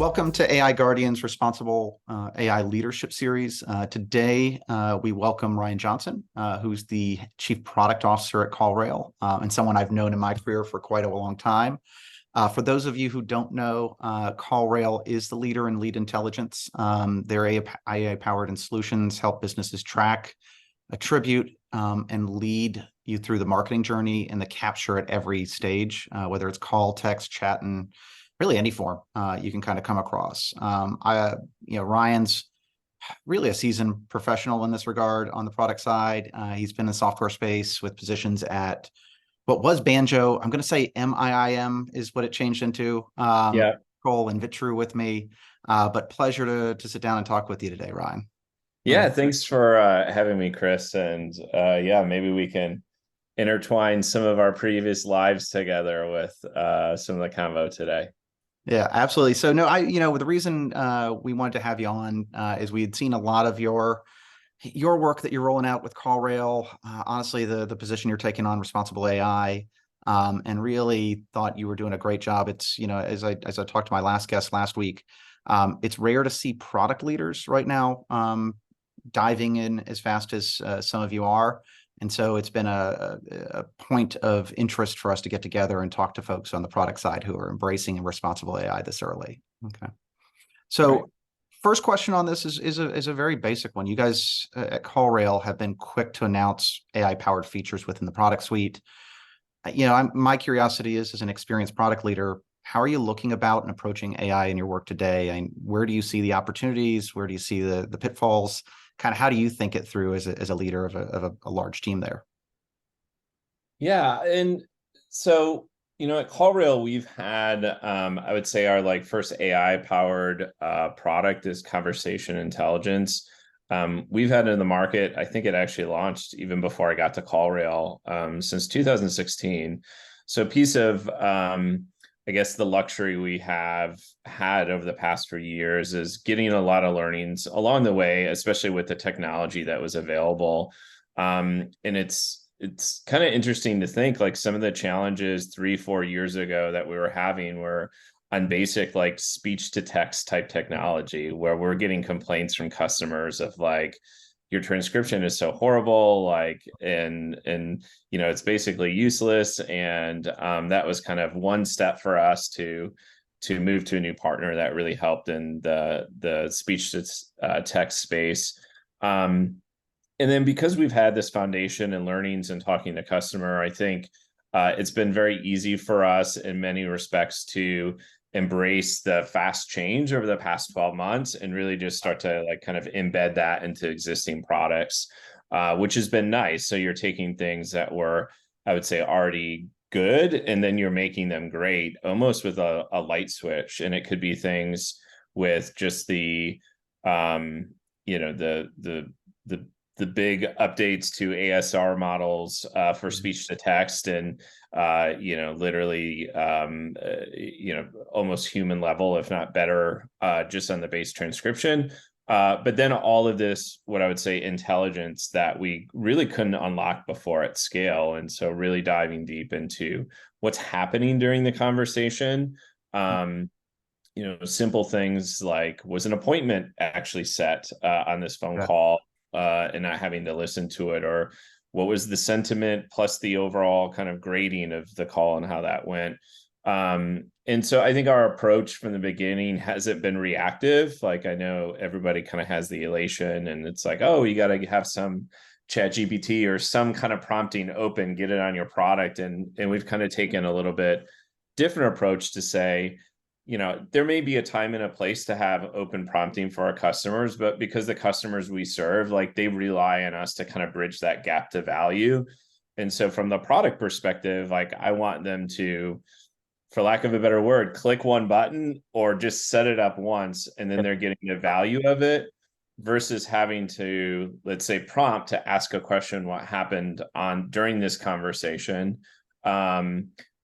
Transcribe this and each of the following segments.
Welcome to AI Guardian's Responsible AI Leadership Series. Today, we welcome Ryan Johnson, who's the Chief Product Officer at CallRail, and someone I've known in my career for quite a long time. For those of you who don't know, CallRail is the leader in lead intelligence. Their AI-powered solutions help businesses track, attribute, and lead you through the marketing journey and the capture at every stage, whether it's call, text, chat, and really any form you can kind of come across. Ryan's really a seasoned professional in this regard on the product side. He's been in the software space with positions at what was Banjo. I'm going to say MIIM is what it changed into. Cole and Vitru with me, but pleasure to sit down and talk with you today, Ryan. Yeah, thanks for having me, Chris. And maybe we can intertwine some of our previous lives together with some of the convo today. Yeah, absolutely. So no, the reason we wanted to have you on is we had seen a lot of your work that you're rolling out with CallRail. Honestly, the position you're taking on responsible AI, and really thought you were doing a great job. It's, as I talked to my last guest last week, it's rare to see product leaders right now diving in as fast as some of you are. And so it's been a point of interest for us to get together and talk to folks on the product side who are embracing responsible AI this early. Okay. So first question on this is a very basic one. You guys at CallRail have been quick to announce AI-powered features within the product suite. My curiosity is, as an experienced product leader, how are you looking about and approaching AI in your work today? And where do you see the opportunities? Where do you see the pitfalls? Kind of how do you think it through as a leader of a large team there? Yeah, and so at CallRail we've had I would say our first AI powered product is conversation intelligence. We've had it in the market. I think it actually launched even before I got to CallRail, since 2016. So a piece of I guess the luxury we have had over the past few years is getting a lot of learnings along the way, especially with the technology that was available. And it's kind of interesting to think some of the challenges 3-4 years ago that we were having were on basic speech to text type technology, where we're getting complaints from customers of your transcription is so horrible, and it's basically useless. And that was kind of one step for us to move to a new partner that really helped in the speech to text space. And then because we've had this foundation and learnings and talking to customer, I think it's been very easy for us in many respects to embrace the fast change over the past 12 months and really just start to kind of embed that into existing products, which has been nice. So you're taking things that were, I would say, already good, and then you're making them great almost with a light switch. And it could be things with just the the big updates to ASR models for speech to text, and literally almost human level, if not better, just on the base transcription. But then all of this, what I would say, intelligence that we really couldn't unlock before at scale. And so really diving deep into what's happening during the conversation. Simple things like, was an appointment actually set on this phone call, and not having to listen to it, or what was the sentiment plus the overall kind of grading of the call and how that went. And so I think our approach from the beginning hasn't been reactive. I know everybody kind of has the elation and it's oh, you got to have some chat GPT or some kind of prompting open, get it on your product. And we've kind of taken a little bit different approach to say, there may be a time and a place to have open prompting for our customers, but because the customers we serve, they rely on us to kind of bridge that gap to value. And so from the product perspective, I want them to, for lack of a better word, click one button or just set it up once, and then they're getting the value of it, versus having to, let's say, prompt to ask a question, what happened during this conversation.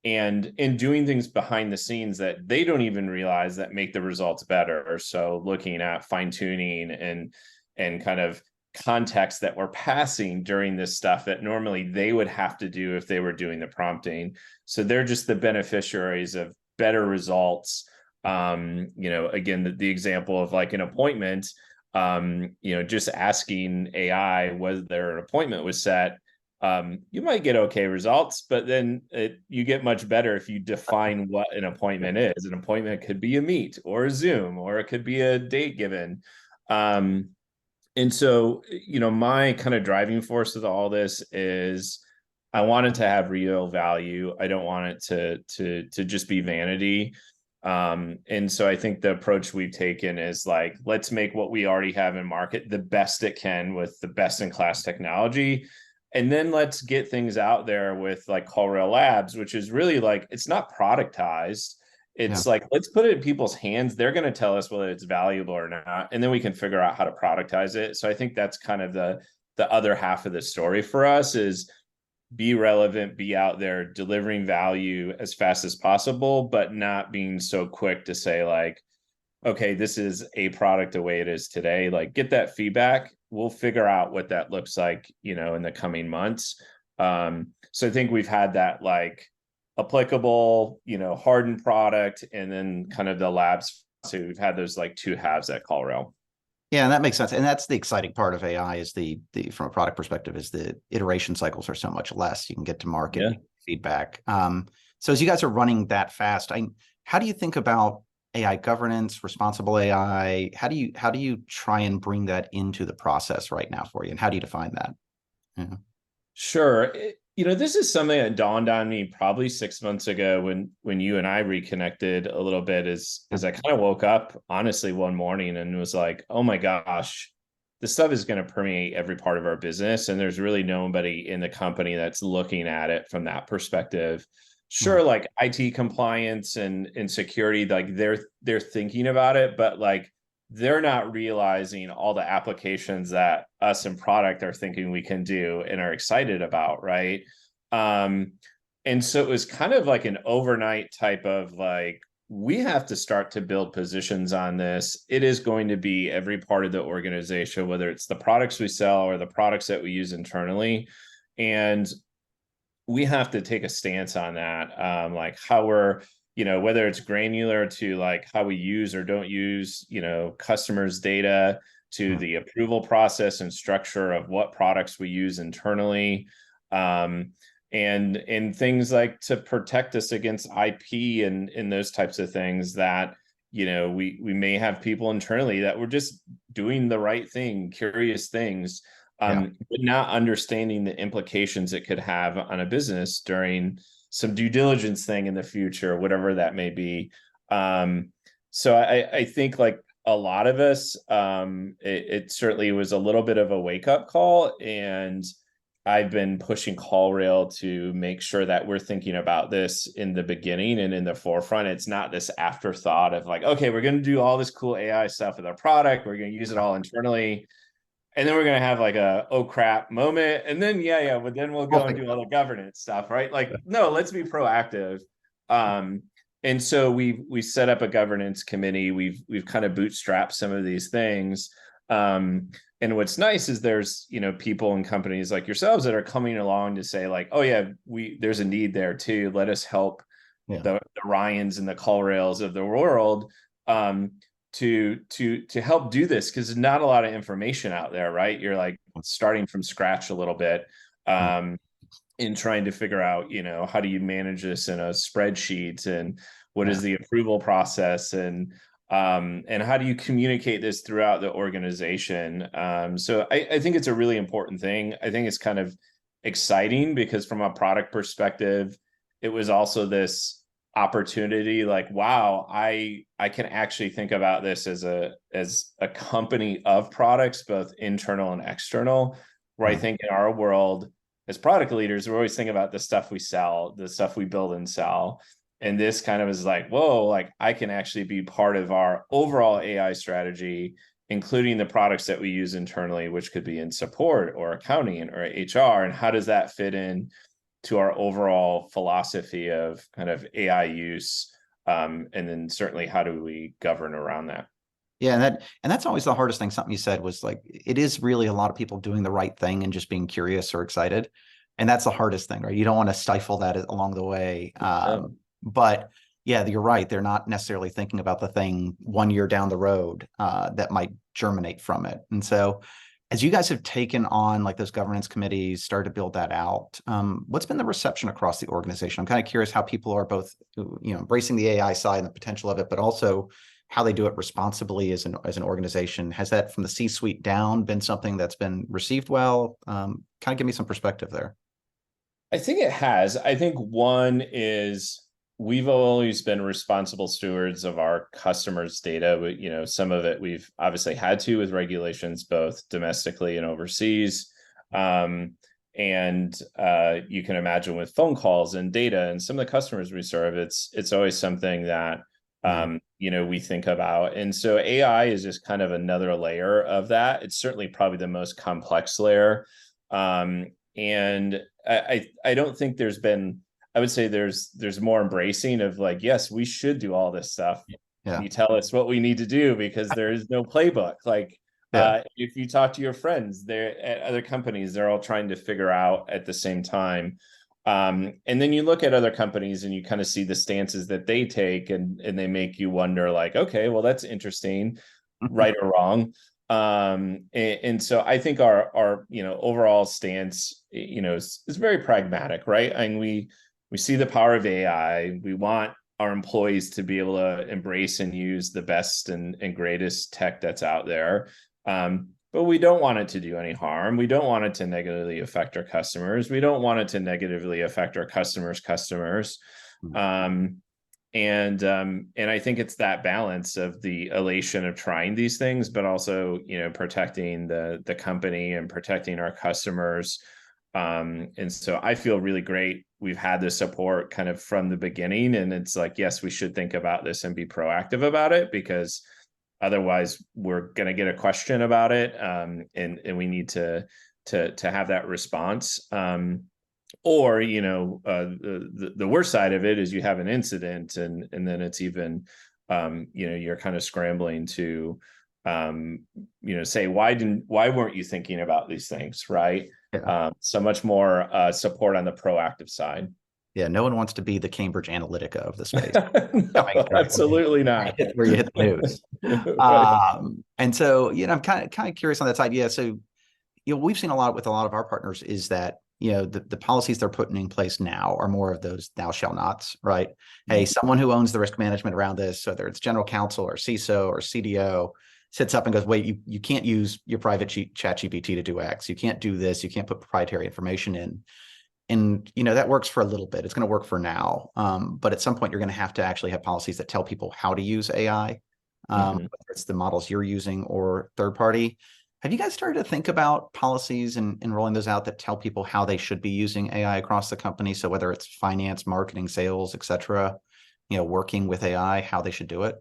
And in doing things behind the scenes that they don't even realize that make the results better. So looking at fine tuning and kind of context that we're passing during this stuff that normally they would have to do if they were doing the prompting. So they're just the beneficiaries of better results Again, the example of like an appointment, just asking AI whether an appointment was set, you might get okay results, but then you get much better if you define what an appointment is. An appointment could be a meet or a Zoom, or it could be a date given. And so, my kind of driving force with all this is I want it to have real value. I don't want it to just be vanity. And so I think the approach we've taken is like, let's make what we already have in market the best it can with the best in class technology. And then let's get things out there with like CallRail Labs, which is really like, it's not productized. Yeah. It's like, let's put it in people's hands. They're going to tell us whether it's valuable or not. And then we can figure out how to productize it. So I think that's kind of the other half of the story for us is be relevant, be out there delivering value as fast as possible, but not being so quick to say like, okay, this is a product the way it is today. Like get that feedback. We'll figure out what that looks like, in the coming months. So I think we've had that like applicable, hardened product and then kind of the labs. So we've had those like two halves at CallRail. Yeah, and that makes sense. And that's the exciting part of AI is the from a product perspective is the iteration cycles are so much less. You can get to market Yeah. feedback. So as you guys are running that fast, how do you think about AI governance, responsible AI? How do you try and bring that into the process right now for you? And how do you define that? Yeah. Sure. This is something that dawned on me probably 6 months ago when you and I reconnected a little bit is I kind of woke up honestly one morning and was like, oh my gosh, this stuff is going to permeate every part of our business. And there's really nobody in the company that's looking at it from that perspective. Sure, like IT compliance and security, like they're thinking about it, but like they're not realizing all the applications that us in product are thinking we can do and are excited about, right? And so it was kind of like an overnight type of like, we have to start to build positions on this. It is going to be every part of the organization, whether it's the products we sell or the products that we use internally. And we have to take a stance on that, like how we're whether it's granular to like how we use or don't use, customers' data to the approval process and structure of what products we use internally. And things like to protect us against IP and those types of things that, we may have people internally that were just doing the right thing, curious things, but not understanding the implications it could have on a business during some due diligence thing in the future, whatever that may be. So I think like a lot of us, it certainly was a little bit of a wake up call. And I've been pushing CallRail to make sure that we're thinking about this in the beginning and in the forefront. It's not this afterthought of like, okay, we're going to do all this cool AI stuff with our product. We're going to use it all internally. And then we're going to have like a, oh crap moment. And then, but then we'll go and do all the governance stuff, right? Like, no, let's be proactive. And so we set up a governance committee. We've kind of bootstrapped some of these things. And what's nice is there's, people and companies like yourselves that are coming along to say like, oh yeah, there's a need there too. Let us help the Ryans and the CallRails of the world. To help do this because there's not a lot of information out there, right? You're like starting from scratch a little bit in trying to figure out, how do you manage this in a spreadsheet and what is the approval process and how do you communicate this throughout the organization? So I think it's a really important thing. I think it's kind of exciting because from a product perspective, it was also this opportunity like, wow, I can actually think about this as a company of products, both internal and external, where I think in our world as product leaders, we're always thinking about the stuff we sell, the stuff we build and sell. And this kind of is like, whoa, like I can actually be part of our overall AI strategy, including the products that we use internally, which could be in support or accounting or HR. And how does that fit in to our overall philosophy of kind of AI use? And then certainly how do we govern around that? Yeah, and that's always the hardest thing. Something you said was like, it is really a lot of people doing the right thing and just being curious or excited. And that's the hardest thing, right? You don't want to stifle that along the way. But yeah, you're right. They're not necessarily thinking about the thing 1 year down the road that might germinate from it. And so, as you guys have taken on like those governance committees, started to build that out, what's been the reception across the organization? I'm kind of curious how people are both, embracing the AI side and the potential of it, but also how they do it responsibly as an organization. Has that from the C-suite down been something that's been received well? Kind of give me some perspective there. I think it has. I think one is we've always been responsible stewards of our customers' data. But, some of it we've obviously had to with regulations, both domestically and overseas. And you can imagine with phone calls and data and some of the customers we serve, it's always something that we think about. And so AI is just kind of another layer of that. It's certainly probably the most complex layer. And I don't think there's been, I would say there's more embracing of like, yes, we should do all this stuff. Yeah. Can you tell us what we need to do? Because there is no playbook. Like, Yeah. if you talk to your friends, they're at other companies, they're all trying to figure out at the same time. And then you look at other companies and you kind of see the stances that they take, and they make you wonder, like, okay, well, that's interesting, right or wrong. And so I think our overall stance, is very pragmatic, right? And we see the power of AI. We want our employees to be able to embrace and use the best and greatest tech that's out there. But we don't want it to do any harm. We don't want it to negatively affect our customers. We don't want it to negatively affect our customers' customers. And I think it's that balance of the elation of trying these things, but also, protecting the company and protecting our customers. And so I feel really great. We've had the support kind of from the beginning, and it's like, yes, we should think about this and be proactive about it, because otherwise we're going to get a question about it. And we need to have that response. Or, the worst side of it is you have an incident, and then it's even, you're kind of scrambling to, say, why weren't you thinking about these things, right? Yeah. So much more support on the proactive side. Yeah, no one wants to be the Cambridge Analytica of the space. No, absolutely not. Where you hit the news. Right. And so, I'm kind of curious on that side. Yeah. So, we've seen a lot with a lot of our partners is that, the policies they're putting in place now are more of those thou shall nots, right? Hey, someone who owns the risk management around this, whether it's general counsel or CISO or CDO, sits up and goes, wait, you can't use your private chat GPT to do X. You can't do this. You can't put proprietary information in. And, that works for a little bit. It's going to work for now. But at some point, you're going to have actually have policies that tell people how to use AI, whether it's the models you're using or third party. Have you guys started to think about policies and rolling those out that tell people how they should be using AI across the company? So whether it's finance, marketing, sales, et cetera, working with AI, how they should do it?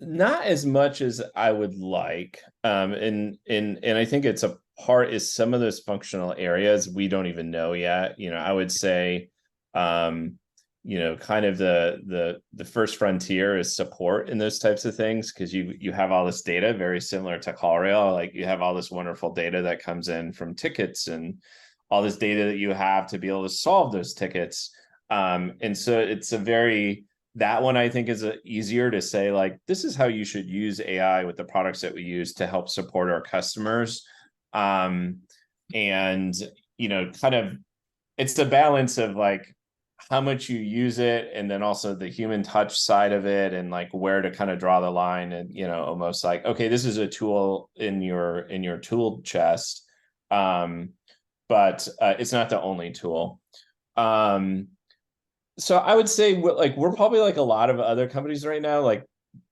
Not as much as I would like. And I think it's a part is some of those functional areas we don't even know yet. I would say, kind of the first frontier is support in those types of things, because you have all this data very similar to CallRail. Like, you have all this wonderful data that comes in from tickets and all this data that you have to be able to solve those tickets. And so it's that one I think is easier to say, like, this is how you should use AI with the products that we use to help support our customers. And, kind of, it's the balance of like how much you use it, and then also the human touch side of it, and like where to kind of draw the line, and, almost like, okay, this is a tool in your tool chest. But it's not the only tool. So I would say we're probably like a lot of other companies right now. Like,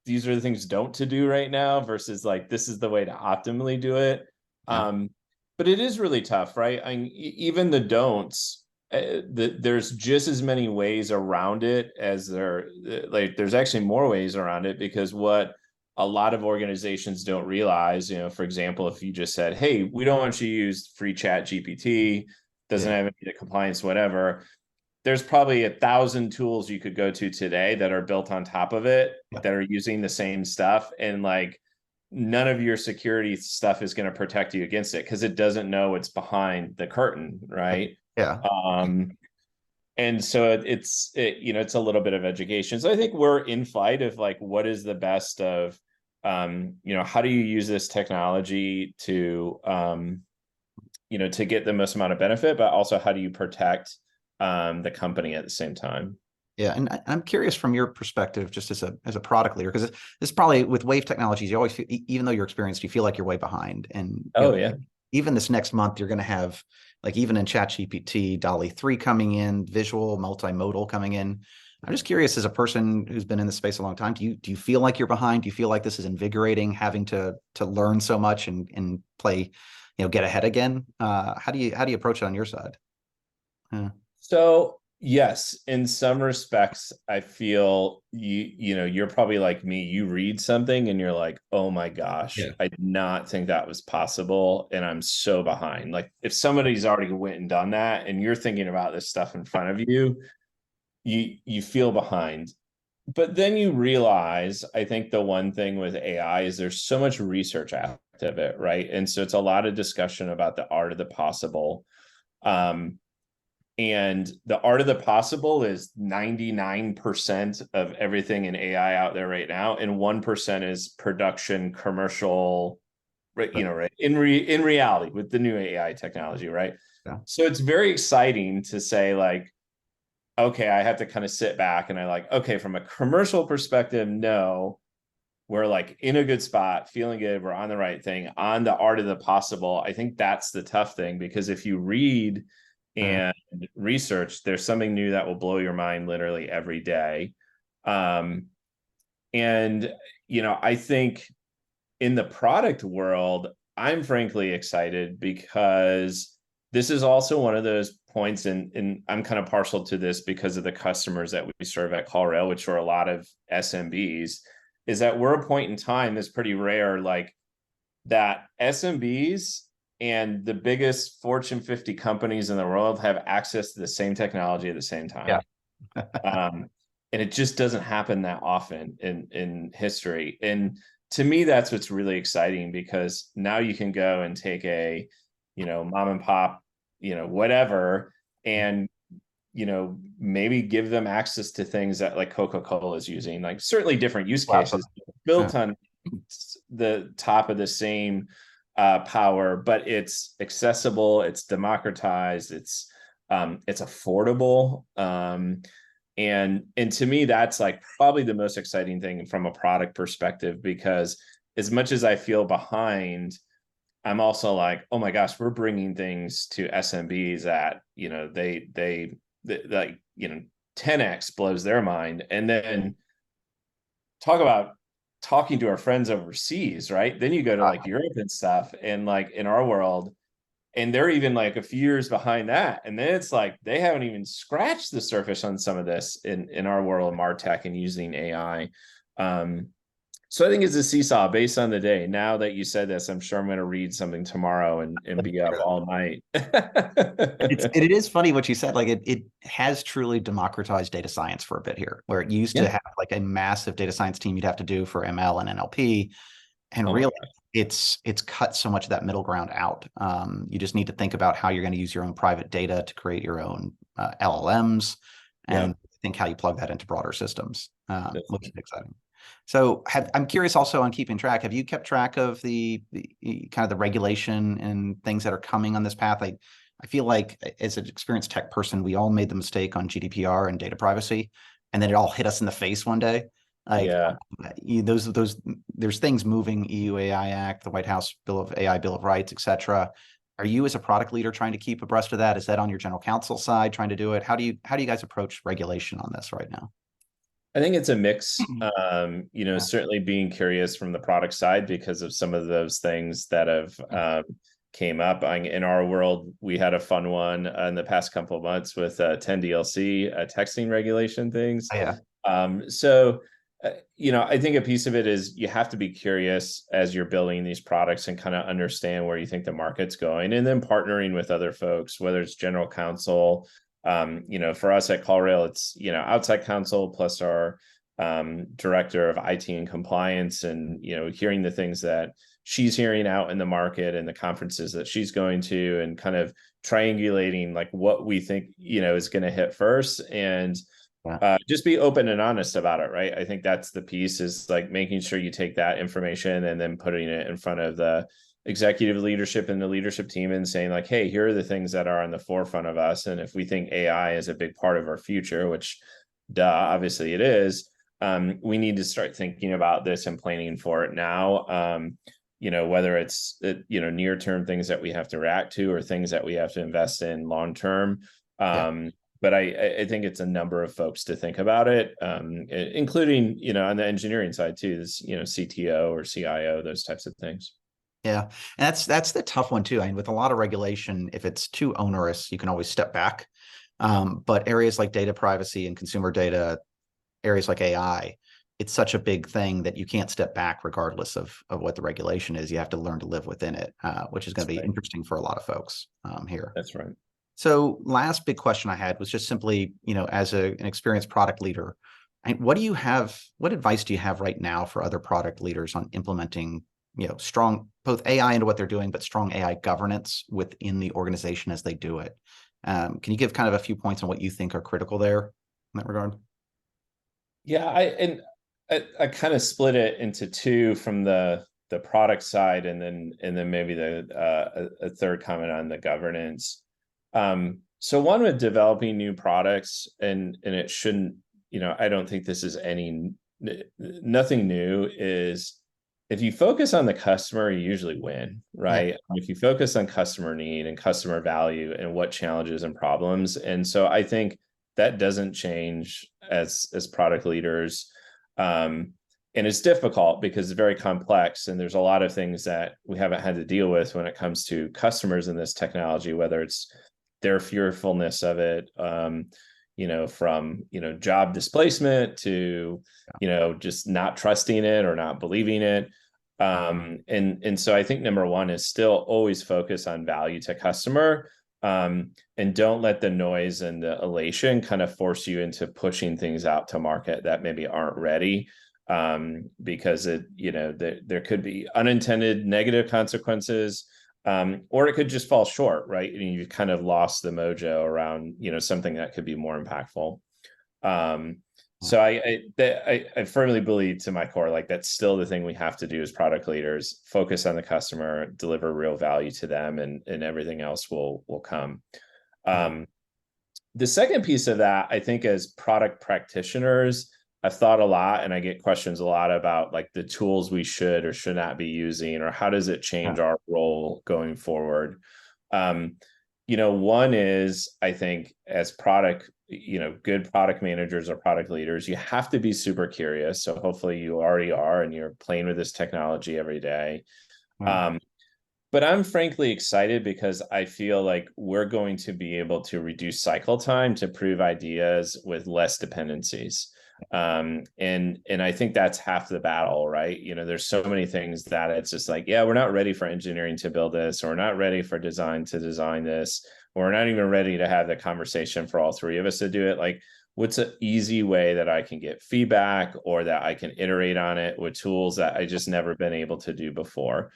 these are the things don't to do right now versus like this is the way to optimally do it. Yeah. But it is really tough, right? Even the don'ts. There's just as many ways around it as there's actually more ways around it, because what a lot of organizations don't realize, for example, if you just said, hey, we don't want you to use free chat GPT, doesn't have any compliance, whatever. There's probably 1,000 tools you could go to today that are built on top of it that are using the same stuff. And like, none of your security stuff is going to protect you against it, because it doesn't know what's behind the curtain. Right. Yeah. And so it's a little bit of education. So I think we're in fight of like, what is the best of, how do you use this technology to, to get the most amount of benefit, but also how do you protect the company at the same time? Yeah, and I'm curious from your perspective, just as a product leader, because this probably with wave technologies, you always feel, even though you're experienced, you feel like you're way behind. And Oh yeah. even this next month, you're going to have like even in ChatGPT, Dolly 3 coming in, visual, multimodal coming in. I'm just curious, as a person who's been in this space a long time, do you feel like you're behind? Do you feel like this is invigorating, having to learn so much and play, get ahead again? How do you approach it on your side? Yeah. So yes, in some respects, I feel you're probably like me. You read something and you're like, oh my gosh, Yeah. I did not think that was possible, and I'm so behind. Like if somebody's already went and done that, and you're thinking about this stuff in front of you, you feel behind. But then you realize, I think the one thing with AI is there's so much research out of it, right? And so it's a lot of discussion about the art of the possible. Um, and the art of the possible is 99% of everything in AI out there right now, and 1% is production, commercial, right? Right. Right. In reality with the new AI technology, right? Yeah. So it's very exciting to say, like, okay, I have to kind of sit back and I like, okay, from a commercial perspective, no, we're like in a good spot, feeling good, we're on the right thing. On the art of the possible, I think that's the tough thing, because if you read and research, there's something new that will blow your mind literally every day. Um, and I think in the product world, I'm frankly excited because this is also one of those points, and I'm kind of partial to this because of the customers that we serve at CallRail, which are a lot of SMBs, is that we're a point in time that's pretty rare, like that SMBs and the biggest Fortune 50 companies in the world have access to the same technology at the same Yeah. time. Um, and it just doesn't happen that often in history. And to me, that's what's really exciting, because now you can go and take a, mom and pop, whatever, and maybe give them access to things that like Coca-Cola is using, like certainly different use Well, absolutely. cases Yeah. built on the top of the same power, but it's accessible, it's democratized, it's affordable. And to me, that's like probably the most exciting thing from a product perspective, because as much as I feel behind, I'm also like, oh my gosh, we're bringing things to SMBs that they like 10x blows their mind. And then talk about talking to our friends overseas, right? Then you go to like Europe and stuff, and like in our world, and they're even like a few years behind that. And then it's like they haven't even scratched the surface on some of this in our world of MarTech and using AI. So I think it's a seesaw based on the day. Now that you said this, I'm sure I'm going to read something tomorrow and be up all night. It is funny what you said. Like it has truly democratized data science for a bit here, where it used to Yeah. have like a massive data science team you'd have to do for ML and NLP. And Oh my really, God. it's cut so much of that middle ground out. You just need to think about how you're going to use your own private data to create your own LLMs, Yeah. and think how you plug that into broader systems, which is exciting. So I'm curious also on keeping track. Have you kept track of the kind of the regulation and things that are coming on this path? I feel like as an experienced tech person, we all made the mistake on GDPR and data privacy, and then it all hit us in the face one day. Like Yeah. those there's things moving, EU AI Act, the White House Bill of Rights, etc. Are you as a product leader trying to keep abreast of that? Is that on your general counsel side trying to do it? How do you guys approach regulation on this right now? I think it's a mix. Yeah. Certainly being curious from the product side because of some of those things that have came up. In our world, we had a fun one in the past couple of months with 10DLC texting regulation things. Oh, yeah. I think a piece of it is you have to be curious as you're building these products and kind of understand where you think the market's going, and then partnering with other folks, whether it's general counsel. For us at CallRail, it's outside counsel plus our director of IT and compliance, and hearing the things that she's hearing out in the market and the conferences that she's going to, and kind of triangulating like what we think, is going to hit first, and just be open and honest about it, right? I think that's the piece, is like making sure you take that information and then putting it in front of the executive leadership and the leadership team and saying like, hey, here are the things that are on the forefront of us. And if we think AI is a big part of our future, which obviously it is, we need to start thinking about this and planning for it now. Whether it's, near term things that we have to react to, or things that we have to invest in long term. But I think it's a number of folks to think about it, including, on the engineering side too, this, CTO or CIO, those types of things. Yeah, and that's the tough one too. I mean, with a lot of regulation, if it's too onerous, you can always step back. But areas like data privacy and consumer data, areas like AI, it's such a big thing that you can't step back regardless of what the regulation is. You have to learn to live within it, which is going to be interesting for a lot of folks here. That's right. So last big question I had was just simply, as an experienced product leader, what advice do you have right now for other product leaders on implementing, strong both AI into what they're doing, but strong AI governance within the organization as they do it? Can you give kind of a few points on what you think are critical there in that regard? Yeah, I kind of split it into two, from the product side, and then maybe a third comment on the governance. So one, with developing new products, and it shouldn't, I don't think this is nothing new, is if you focus on the customer, you usually win, right? Yeah. If you focus on customer need and customer value and what challenges and problems. And so I think that doesn't change as product leaders. And it's difficult because it's very complex, and there's a lot of things that we haven't had to deal with when it comes to customers in this technology, whether it's their fearfulness of it, from, job displacement to, just not trusting it or not believing it. And so I think number one is still always focus on value to customer, and don't let the noise and the elation kind of force you into pushing things out to market that maybe aren't ready, because there could be unintended negative consequences, or it could just fall short, right? And you've kind of lost the mojo around, something that could be more impactful. So I firmly believe, to my core, like that's still the thing we have to do as product leaders: focus on the customer, deliver real value to them, and everything else will come. The second piece of that, I think, as product practitioners, I've thought a lot, and I get questions a lot about like the tools we should or should not be using, or how does it change our role going forward. One is, I think, as good product managers or product leaders, you have to be super curious. So hopefully you already are, and you're playing with this technology every day. But I'm frankly excited because I feel like we're going to be able to reduce cycle time to prove ideas with less dependencies. And I think that's half the battle, right? There's so many things that it's just like, yeah, we're not ready for engineering to build this, or we're not ready for design to design this, or we're not even ready to have the conversation for all three of us to do it. Like, what's an easy way that I can get feedback, or that I can iterate on it with tools that I just never been able to do before?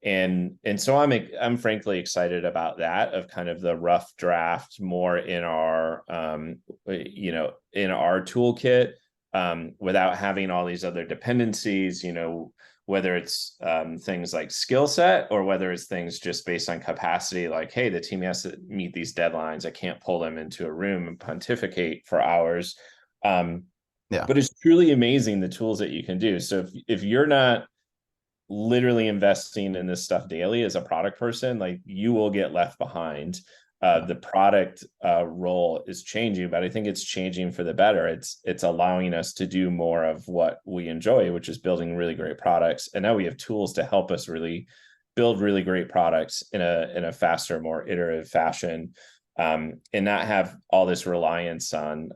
And so I'm frankly excited about that, of kind of the rough draft more in our in our toolkit, without having all these other dependencies, whether it's things like skill set, or whether it's things just based on capacity, like, hey, the team has to meet these deadlines, I can't pull them into a room and pontificate for hours. But it's truly amazing the tools that you can do. So if you're not literally investing in this stuff daily as a product person, like, you will get left behind. The product role is changing, but I think it's changing for the better. It's allowing us to do more of what we enjoy, which is building really great products. And now we have tools to help us really build really great products in a faster, more iterative fashion, and not have all this reliance on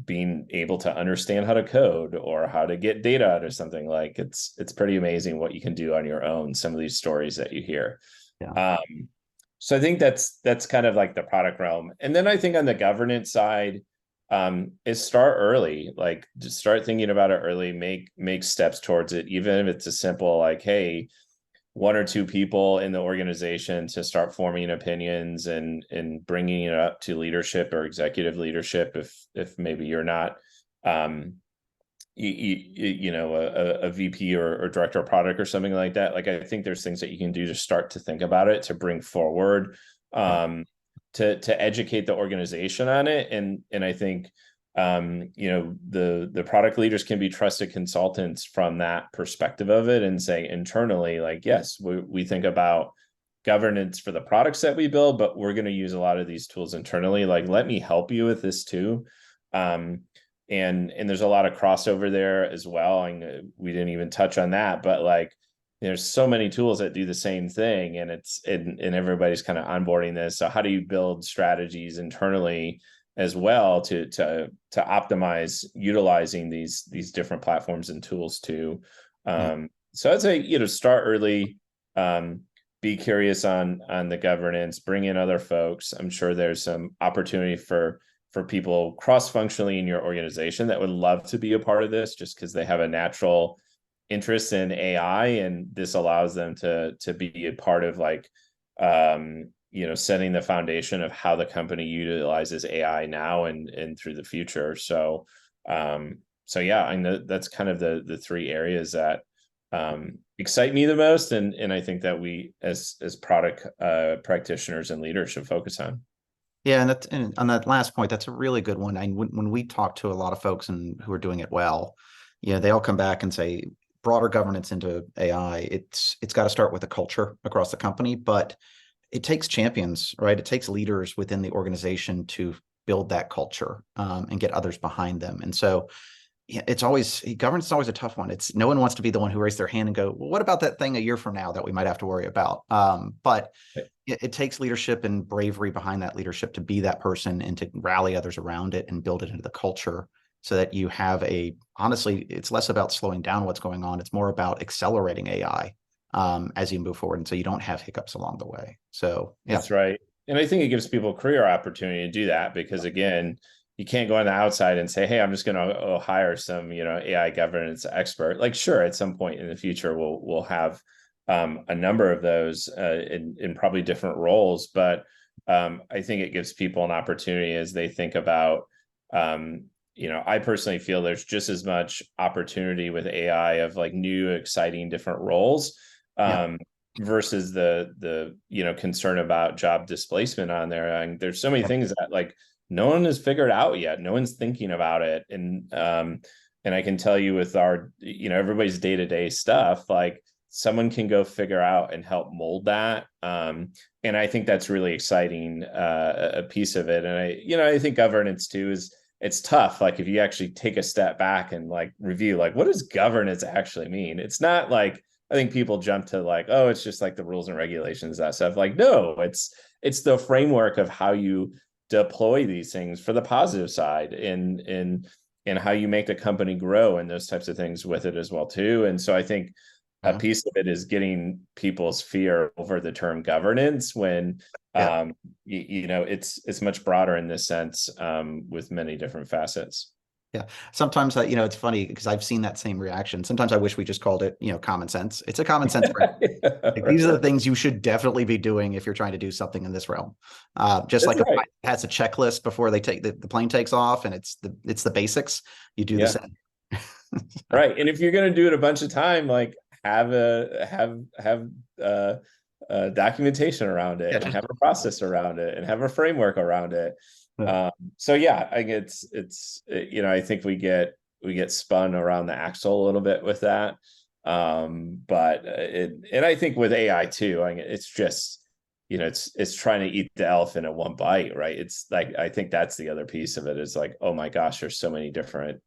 being able to understand how to code or how to get data out of something. Like, it's pretty amazing what you can do on your own, some of these stories that you hear. So I think that's kind of like the product realm. And then I think on the governance side, is start early. Like, just start thinking about it early, make steps towards it, even if it's a simple like, hey, one or two people in the organization to start forming opinions and bringing it up to leadership or executive leadership if maybe you're not a VP or director of product or something like that. Like, I think there's things that you can do to start to think about it, to bring forward, Yeah. to educate the organization on it. And I think the product leaders can be trusted consultants from that perspective of it, and say internally, like, yes, we think about governance for the products that we build, but we're going to use a lot of these tools internally. Like, let me help you with this too. And there's a lot of crossover there as well. And we didn't even touch on that, but like, there's so many tools that do the same thing, and and everybody's kind of onboarding this. So how do you build strategies internally as well to optimize utilizing these different platforms and tools too? So I'd say, start early, be curious on the governance, bring in other folks. I'm sure there's some opportunity for people cross-functionally in your organization that would love to be a part of this, just because they have a natural interest in AI, and this allows them to be a part of, like, setting the foundation of how the company utilizes AI now and through the future. So yeah, I know that's kind of the three areas that excite me the most, and I think that we as product practitioners and leaders should focus on. Yeah, and on that last point, that's a really good one. And when we talk to a lot of folks who are doing it well, they all come back and say broader governance into AI. It's got to start with a culture across the company, but it takes champions, right? It takes leaders within the organization to build that culture and get others behind them. And so, yeah, governance is always a tough one. It's no one wants to be the one who raised their hand and go, well, what about that thing a year from now that we might have to worry about? But it takes leadership and bravery behind that leadership to be that person and to rally others around it and build it into the culture, so that you have honestly, it's less about slowing down what's going on. It's more about accelerating AI as you move forward. And so you don't have hiccups along the way. So yeah. That's right. And I think it gives people career opportunity to do that, because again, you can't go on the outside and say, hey, I'm just going to hire some, AI governance expert. Like, sure, at some point in the future, we'll have a number of those in probably different roles. But I think it gives people an opportunity as they think about, I personally feel there's just as much opportunity with AI of like new, exciting, different roles. Versus the concern about job displacement on there. And there's so many things that like no one has figured out yet. No one's thinking about it. And I can tell you with our, everybody's day-to-day stuff, like someone can go figure out and help mold that. And I think that's really exciting, a piece of it. And I think governance too it's tough. Like, if you actually take a step back and like review, like, what does governance actually mean? It's not like, I think people jump to like, oh, it's just like the rules and regulations, that stuff. Like, no, it's the framework of how you deploy these things for the positive side, and how you make the company grow, and those types of things with it as well too. And so I think a piece of it is getting people's fear over the term governance, when it's much broader in this sense, with many different facets. Yeah. Sometimes it's funny because I've seen that same reaction. Sometimes I wish we just called it, common sense. It's a common sense framework. Like, these are the things you should definitely be doing if you're trying to do something in this realm. Just That's like right. a pilot has a checklist before the plane takes off, and it's the basics. You do the same. Right. And if you're going to do it a bunch of time, like have documentation around it, and have a process around it, and have a framework around it. So yeah, I think I think we get spun around the axle a little bit with that. But and I think with AI too, I mean, it's just, it's trying to eat the elephant in one bite, right? It's like, I think that's the other piece of it, is like, oh my gosh, there's so many different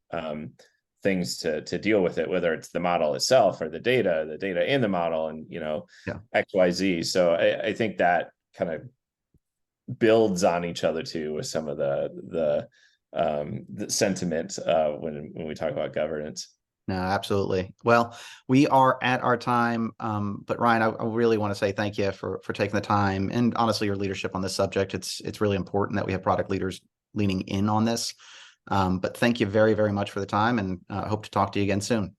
things to deal with it, whether it's the model itself or the data and the model, and XYZ. So I think that kind of builds on each other too, with some of the sentiment when we talk about governance. No, absolutely. Well, we are at our time, but Ryan, I really want to say thank you for taking the time, and honestly, your leadership on this subject. It's really important that we have product leaders leaning in on this. But thank you very, very much for the time, and hope to talk to you again soon.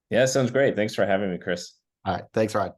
Yeah, sounds great. Thanks for having me, Chris. All right. Thanks, Rod.